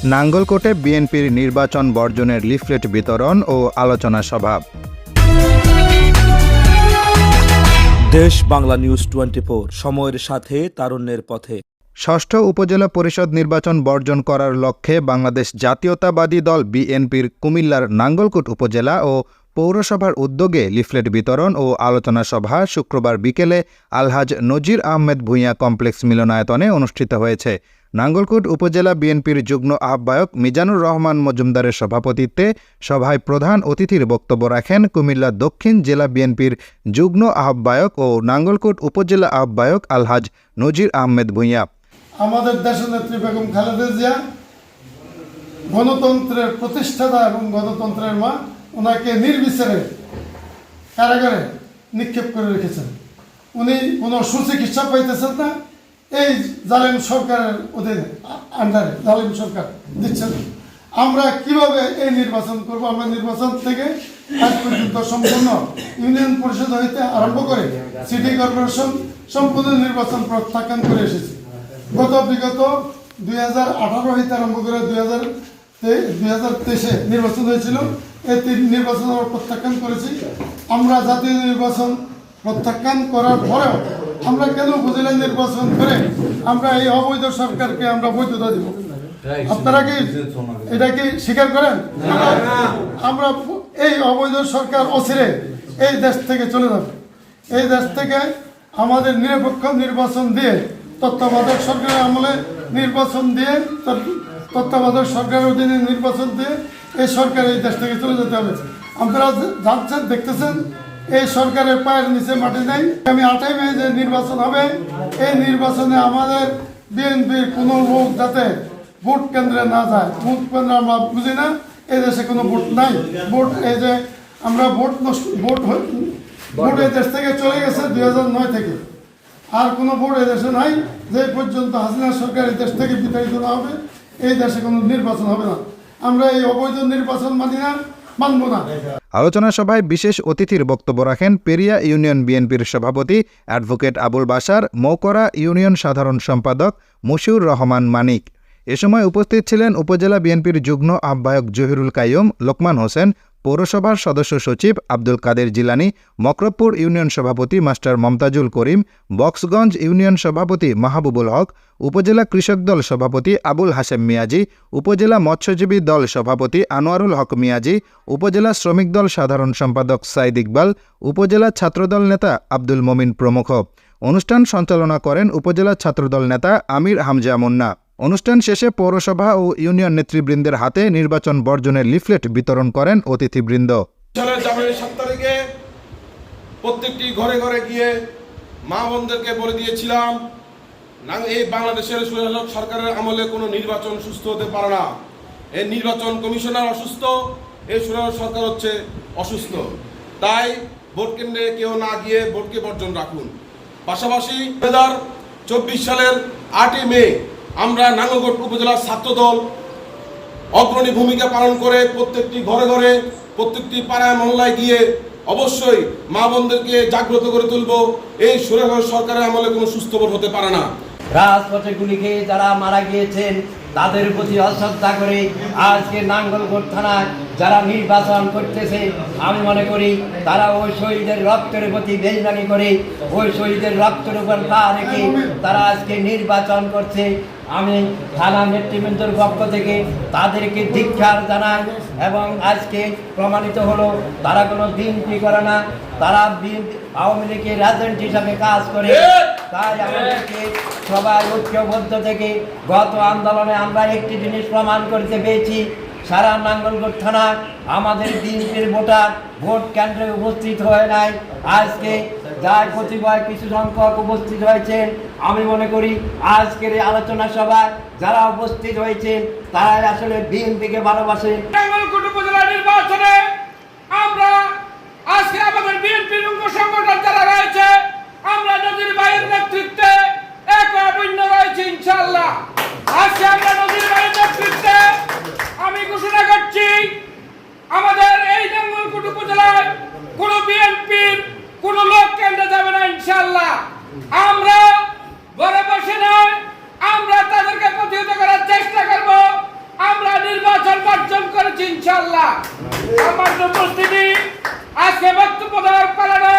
নাঙ্গলকোটে বিএনপির নির্বাচন বর্জনের লিফলেট বিতরণ ও আলোচনা সভা। দেশ বাংলা নিউজ 24, সময়ের সাথে তারুণ্যের পথে। ষষ্ঠ উপজেলা পরিষদ নির্বাচন বর্জন করার লক্ষ্যে বাংলাদেশ জাতীয়তাবাদী দল বিএনপির কুমিল্লার নাঙ্গলকোট উপজেলা ও পৌরসভার উদ্যোগে লিফলেট বিতরণ ও আলোচনা সভা শুক্রবার বিকেলে আলহাজ নজির আহমেদ ভূঁইয়া কমপ্লেক্স মিলনায়তনে অনুষ্ঠিত হয়েছে। নাঙ্গলকোট উপজেলা বিএনপির যুগ্ম আহ্বায়ক মিজানুর রহমান মজুমদারের সভাপতিত্বে সভায় প্রধান অতিথির বক্তব্য রাখেন কুমিল্লা দক্ষিণ জেলা বিএনপির যুগ্ম আহ্বায়ক ও নাঙ্গলকোট উপজেলা আহ্বায়ক আলহাজ নজির আহমেদ ভূঁইয়া। আমাদের দেশনেত্রী বেগম খালেদা জিয়া গণতন্ত্রের প্রতিষ্ঠাতা এবং গণতন্ত্রের মা, ওনাকে নির্বিচারে কারাগারে নিক্ষেপ করে রেখেছেন। উনি কোনো সুচিকিৎসা পাইতেছেন না, এই জালেম সরকারের অধীনে আন্ডারে জালেম সরকার দিচ্ছেন। আমরা কিভাবে এই নির্বাচন করব? আমরা নির্বাচন থেকে আজ পর্যন্ত সম্পূর্ণ ইউনিয়ন পরিষদ হইতে আরম্ভ করে সিটি কর্পোরেশন সম্পূর্ণ নির্বাচন প্রত্যাখ্যান করে এসেছি। বিগত 2018 হইতে আরম্ভ করে 2023 নির্বাচন হয়েছিল। এই 3 নির্বাচন আমরা প্রত্যাখ্যান করেছি। আমরা জাতীয় নির্বাচন প্রত্যাখ্যান করার পরেও আমরা কেন উপজেলা নির্বাচন করে আমরা এই অবৈধ সরকারকে আমরা বৈধতা দিব? আপনারা কি এটা কি স্বীকার করেন? আমরা এই অবৈধ সরকার অচিরে এই দেশ থেকে চলে যাবে। এই দেশ থেকে আমাদের নিরপেক্ষ নির্বাচন দিয়ে, তত্ত্বাবধায়ক সরকারের আমলে নির্বাচন দিয়ে, তত্ত্বাবধায়ক সরকারের অধীনে নির্বাচন দিয়ে এই সরকার এই দেশ থেকে চলে যেতে হবে। আপনারা জানছেন, দেখতেছেন, এই সরকারের পায়ের নিচে মাটি নাই। আমি 8 মে যে নির্বাচন হবে, এই নির্বাচনে আমাদের বিএনপির কোনো লোক যাতে ভোট কেন্দ্রে না যায়। ভোট কেন্দ্র আমরা বুঝি না, এই দেশে কোনো ভোট নাই। ভোট এই যে আমরা ভোট এই দেশ থেকে চলে গেছে 2009 থেকে, আর কোনো ভোট এই দেশে নাই। যে পর্যন্ত হাসিনা সরকার এই দেশ থেকে বিতাড়িত না হবে, এই দেশে কোনো নির্বাচন হবে না। আমরা এই অবৈধ নির্বাচন মানি না, মানব না। আলোচনা সভায় বিশেষ অতিথির বক্তব্য রাখেন পেরিয়া ইউনিয়ন বিএনপির সভাপতি অ্যাডভোকেট আবুল বাশার, মৌকরা ইউনিয়ন সাধারণ সম্পাদক মশিউর রহমান মানিক। এ সময় উপস্থিত ছিলেন উপজেলা বিএনপির যুগ্ম আহ্বায়ক জহিরুল কাইয়ুম, লোকমান হোসেন, পৌরসভার সদস্য সচিব আব্দুল কাদের জিলানি, মকরবপুর ইউনিয়ন সভাপতি মাস্টার মমতাজুল করিম, বক্সগঞ্জ ইউনিয়ন সভাপতি মাহবুবুল হক, উপজেলা কৃষক দল সভাপতি আবুল হাশেম মিয়াজি, উপজেলা মৎস্যজীবী দল সভাপতি আনোয়ারুল হক মিয়াজি, উপজেলা শ্রমিক দল সাধারণ সম্পাদক সাইদ ইকবাল, উপজেলা ছাত্রদল নেতা আব্দুল মমিন প্রমুখ। অনুষ্ঠান সঞ্চালনা করেন উপজেলা ছাত্রদল নেতা আমির হামজা মুন্না। অনুষ্ঠান শেষে পৌরসভা ও ইউনিয়ন নেতৃবৃন্দের হাতে নির্বাচন বর্জনের লিফলেট বিতরণ করেন অতিথিবৃন্দ। জানুয়ারি 7 তারিখে প্রত্যেকটি ঘরে ঘরে গিয়ে মা বোনদেরকে বলে দিয়েছিলাম, এই বাংলাদেশের সরকারের আমলে কোনো নির্বাচন সুস্থ হতে পারে না। এই নির্বাচন কমিশনার অসুস্থ, এই সরকার হচ্ছে অসুস্থ। তাই ভোট কেন্দ্রে কেউ না গিয়ে ভোটকে বর্জন রাখুন। পাশাপাশি 2024 সালের 8 মে আমরা নাঙ্গলকোট উপজেলা ছাত্রদল অগ্রণী ভূমিকা পালন করে প্রত্যেকটি ঘরে ঘরে, প্রত্যেকটি পাড়ায় মহল্লায় গিয়ে অবশ্যই মা বোনদেরকে জাগ্রত করে তুলব। এই সরকারের আমলে কোনো সুস্থ ভোট হতে পারে না। রাজপথে গুলি খেয়ে যারা মারা গিয়েছেন তাদের প্রতি অশ্রদ্ধা করে আজকে নাঙ্গলকোট থানায় যারা নির্বাচন করতেছে, আমি মনে করি তারা ওই শহীদের রক্তের প্রতি বেইমানি করে, ওই শহীদের রক্তের উপর পা রেখে তারা আজকে নির্বাচন করছে। আমি থানা নেতৃবৃন্দের পক্ষ থেকে তাদেরকে ধিক্কার জানাই এবং আজকে প্রমাণিত হলো তারা কোনো বিএনপি করে না, তারা আওয়ামী লীগের এজেন্ট হিসাবে কাজ করে। তাই আমাদেরকে সবাই ঐক্যবদ্ধ থেকে গত আন্দোলনে আমরা একটি জিনিস প্রমাণ করতে পেরেছি, সারা নাঙ্গলকোট থানা আমাদের বিএনপির ভোটার ভোট কেন্দ্রে উপস্থিত হয়ে নাই। আজকে যার প্রতিভয় কিছু সংখ্যক উপস্থিত হয়েছেন, আমি মনে করি আজকের এই আলোচনা সভায় যারা উপস্থিত হয়েছেন তারাই আসলে বিএনপিকে ভালোবাসে। নাঙ্গলকোট উপজেলা নির্বাচনে আমরা আজকে আমাদের বিএনপির অঙ্গ সংগঠন যারা রয়েছে, আমরা নজির ভাইয়ের নেতৃত্বে এক অভিন্ন রয়েছে ইনশাআল্লাহ। আজকে আমরা নজির ভাইয়ের নেতৃত্বে আমি ঘোষণা করছি, আমাদের এই নাঙ্গলকোট উপজেলায় কোনো বিএনপির কোনো লোক কেন্দ্রে যাবে না ইনশাআল্লাহ। আমরা ঘরে বসে নয়, আমরা তাদেরকে প্রতিহত করার চেষ্টা করব। করেছি ইনশাআল্লাহ। আমার উপস্থিতি আজকে বক্তব্য দেওয়ার কারণে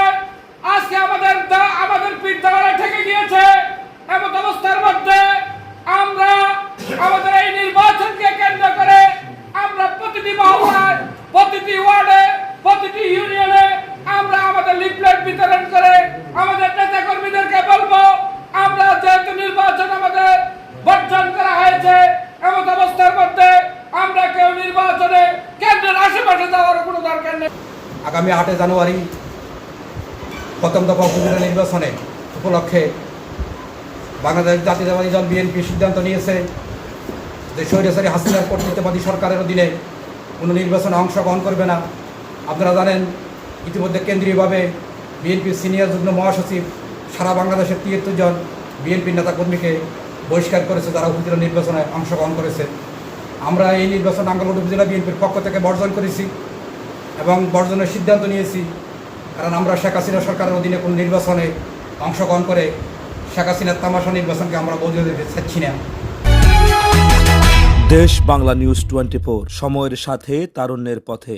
আজকে আমাদের পিঠ দেওয়ালে ঠেকে গিয়েছে। এমন অবস্থার মধ্যে আমরা আমাদের এই নির্বাচনকে কেন্দ্র করে আমরা প্রতিটি মহল্লায়, প্রতিটি ওয়ার্ডে, প্রতিটি ইউনিয়নে আমরা আমাদের লিফলেট বিতরণ করে আমাদের নেতা কর্মীদেরকে বলবো, আমরা যেহেতু নির্বাচন আমাদের বর্জন করা হয়েছে, এমন অবস্থার মধ্যে আমরা কেউ নির্বাচনে কেন্দ্রের আশেপাশে যাওয়ার কোনো দরকার নেই। আগামী 8 জানুয়ারি প্রথম দফা উপজেলা নির্বাচনে উপলক্ষে বাংলাদেশ জাতীয়তাবাদী দল বিএনপি সিদ্ধান্ত নিয়েছে যে স্বৈরাচারী হাসিনার কর্তৃত্ববাদী সরকারের অধীনে কোনো নির্বাচনে অংশগ্রহণ করবে না। আপনারা জানেন ইতিমধ্যে কেন্দ্রীয়ভাবে বিএনপির সিনিয়র যুগ্ম মহাসচিব সারা বাংলাদেশের 73 জন বিএনপির নেতাকর্মীকে বহিষ্কার করেছে, যারা উপজেলা নির্বাচনে অংশগ্রহণ করেছে। আমরা এই নির্বাচন নাঙ্গলকোট উপজেলা বিএনপির পক্ষ থেকে বর্জন করেছি এবং বর্জনের সিদ্ধান্ত নিয়েছি, কারণ আমরা শেখ হাসিনা সরকারের অধীনে কোনো নির্বাচনে অংশগ্রহণ করে শেখ হাসিনার তামাশা নির্বাচনকে আমরা বদলে দিতে চাচ্ছি না। দেশ বাংলা নিউজ 24, সময়ের সাথে তারুণ্যের পথে।